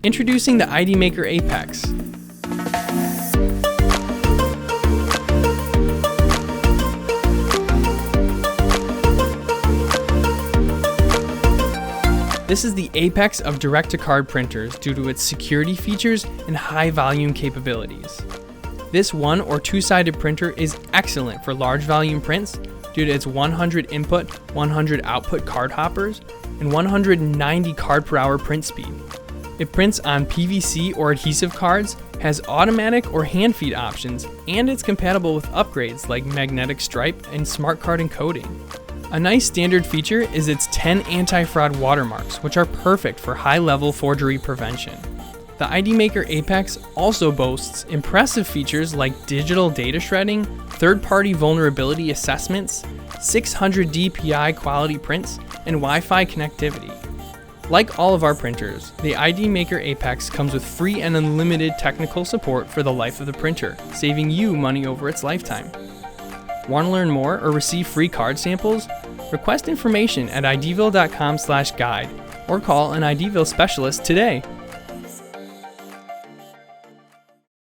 Introducing the ID Maker Apex. This is the apex of direct-to-card printers due to its security features and high-volume capabilities. This one or two-sided printer is excellent for large volume prints due to its 100 input, 100 output card hoppers, and 190 card per hour print speed. It prints on PVC or adhesive cards, has automatic or hand feed options, and it's compatible with upgrades like magnetic stripe and smart card encoding. A nice standard feature is its 10 anti-fraud watermarks, which are perfect for high-level forgery prevention. The ID Maker Apex also boasts impressive features like digital data shredding, third-party vulnerability assessments, 600 DPI quality prints, and Wi-Fi connectivity. Like all of our printers, the ID Maker Apex comes with free and unlimited technical support for the life of the printer, saving you money over its lifetime. Want to learn more or receive free card samples? Request information at idville.com/guide or call an IDville specialist today.